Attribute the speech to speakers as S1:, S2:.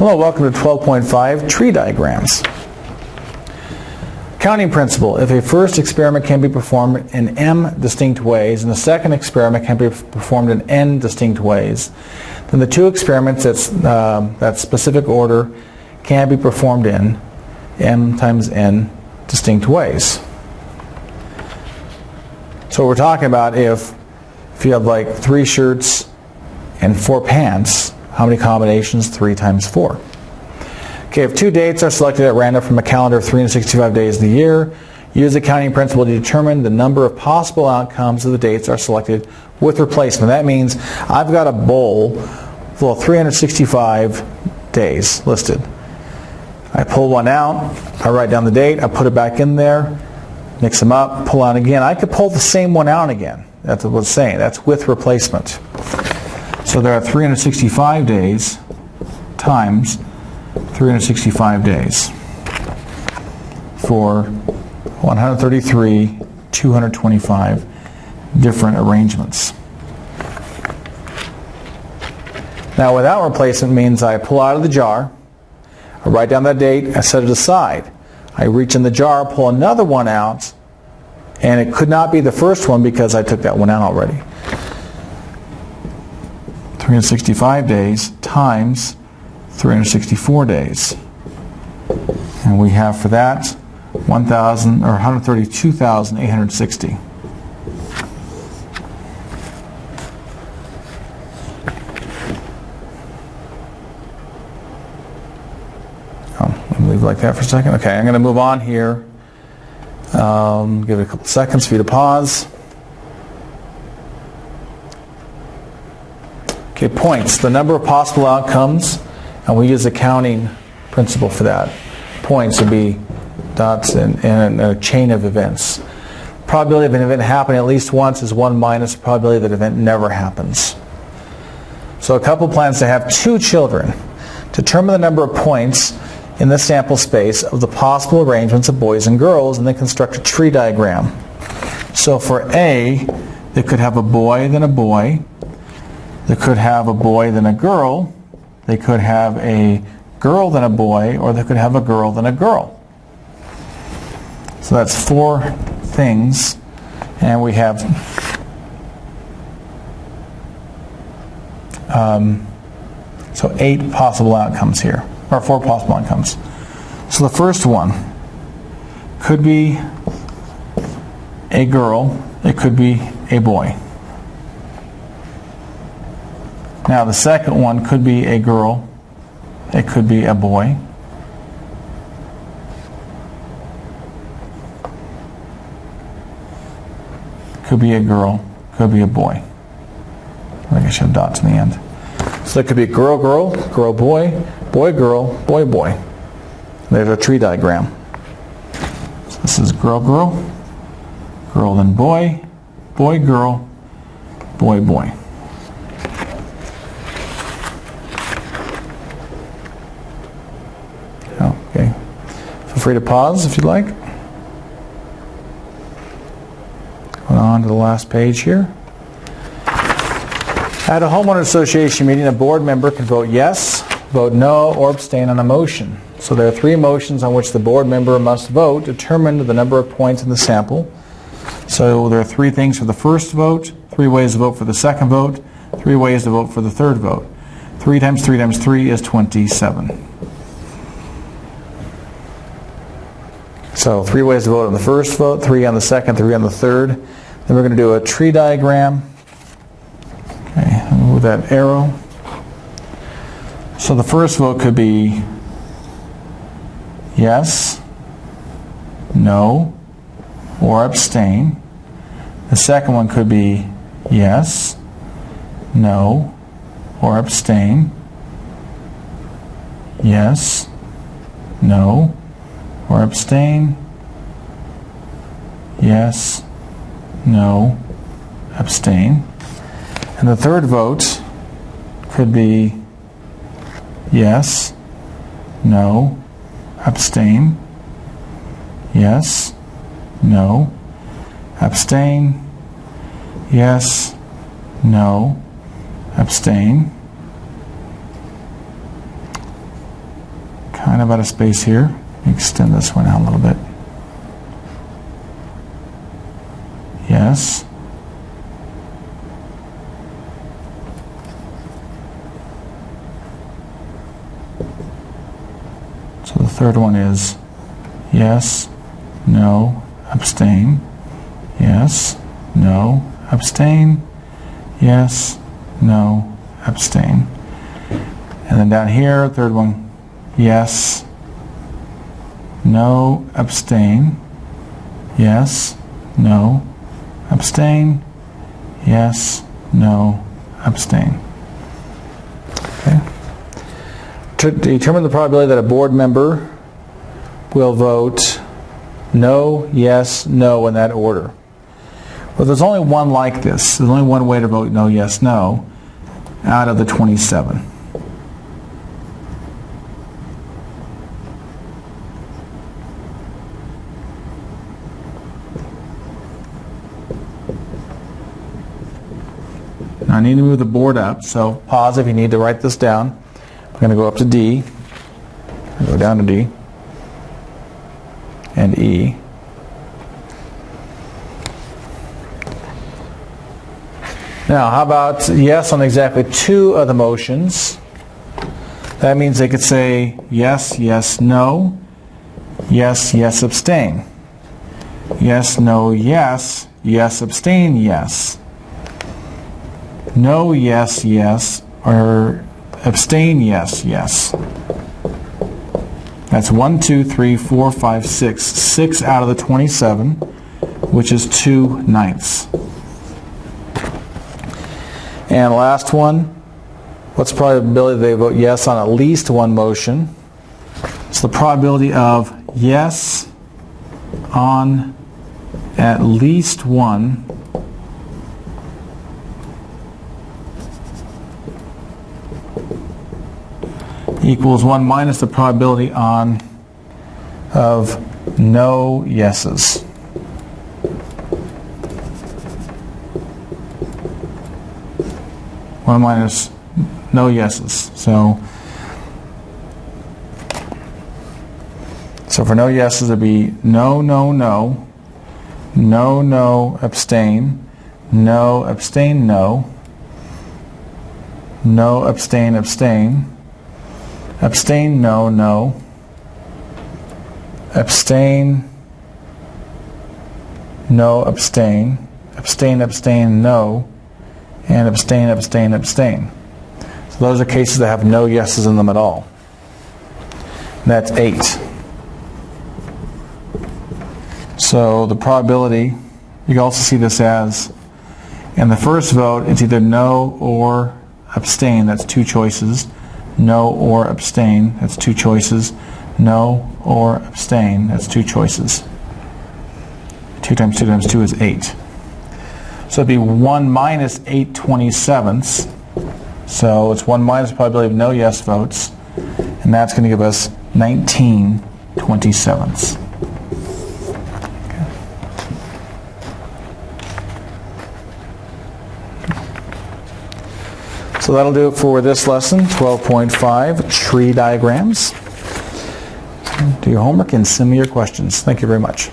S1: Hello, welcome to 12.5 tree diagrams. Counting principle. If a first experiment can be performed in m distinct ways and the second experiment can be performed in n distinct ways, then the two experiments that specific order can be performed in m times n distinct ways. So we're talking about if you have like 3 shirts and 4 pants, how many combinations? 3 times 4. Okay, if 2 dates are selected at random from a calendar of 365 days of the year, use the counting principle to determine the number of possible outcomes of the dates are selected with replacement. That means I've got a bowl full of 365 days listed. I pull one out, I write down the date, I put it back in there, mix them up, pull out again. I could pull the same one out again. That's what it's saying. That's with replacement. So there are 365 days times 365 days for 225 different arrangements. Now without replacement means I pull out of the jar, I write down that date, I set it aside. I reach in the jar, pull another one out, and it could not be the first one because I took that one out already. 365 days times 364 days. And we have for that 132,860. Let me leave it like that for a second. Okay, I'm going to move on here. Give it a couple seconds for you to pause. Okay, points. The number of possible outcomes, and we use the counting principle for that. Points would be dots in a chain of events. Probability of an event happening at least once is 1 minus the probability that event never happens. So a couple plans to have 2 children. Determine the number of points in the sample space of the possible arrangements of boys and girls, and then construct a tree diagram. So for A, they could have a boy, then a boy. They could have a boy, then a girl. They could have a girl, then a boy, or they could have a girl, then a girl. So that's 4 things, and we have so 8 possible outcomes here, or 4 possible outcomes. So the first one could be a girl, it could be a boy. Now the second one could be a girl, it could be a boy. Could be a girl, could be a boy. I think I should have dots in the end. So it could be girl, girl, girl, boy, boy, girl, boy, boy. There's a tree diagram. So this is girl, girl, girl, then boy, boy, girl, boy, boy. Okay. Feel free to pause if you'd like. Going on to the last page here. At a homeowner association meeting, a board member can vote yes, vote no, or abstain on a motion. So there are 3 motions on which the board member must vote, determine the number of points in the sample. So there are 3 things for the first vote, 3 ways to vote for the second vote, 3 ways to vote for the third vote. 3 times 3 times 3 is 27. So 3 ways to vote on the first vote, 3 on the second, 3 on the third. Then we're going to do a tree diagram. Okay, move that arrow. So the first vote could be yes, no, or abstain. The second one could be yes, no, or abstain. Yes, no, or abstain. Yes, no, abstain. And the third vote could be yes, no, abstain. Yes, no, abstain. Yes, no, abstain. kind of out of space here. Extend this one out a little bit. Yes. So the third one is yes, no, abstain. Yes, no, abstain. Yes, no, abstain. And then down here, third one, yes, no, abstain. Yes, no, abstain. Yes, no, abstain. Okay. To determine the probability that a board member will vote no, yes, no in that order. Well, there's only one like this. There's only one way to vote no, yes, no out of the 27. Now I need to move the board up, so pause if you need to write this down. I'm going to go up to D, go down to D, and E. Now, how about yes on exactly two of the motions? That means they could say yes, yes, no, yes, yes, abstain. Yes, no, yes, yes, abstain, yes. No, yes, yes, or abstain, yes, yes. That's 1, 2, 3, 4, 5, 6. 6 out of the 27, which is 2/9. And last one, what's the probability they vote yes on at least one motion? It's the probability of yes on at least one equals 1 minus the probability on of no yeses. One minus no yeses. So for no yeses, it'd be no, no, no, no, no, abstain, no, abstain, no, no, abstain, abstain, abstain, no, no, abstain, no, abstain, abstain, abstain, no, and abstain, abstain, abstain. So those are cases that have no yeses in them at all. And that's 8. So the probability, you can also see this as, in the first vote, it's either no or abstain, that's 2 choices. No or abstain, that's 2 choices. No or abstain, that's 2 choices. 2 times 2 times 2 is 8. So it'd be 1 minus 8/27. So it's 1 minus the probability of no yes votes, and that's going to give us 19/27. Okay. So that'll do it for this lesson, 12.5, tree diagrams. Do your homework and send me your questions. Thank you very much.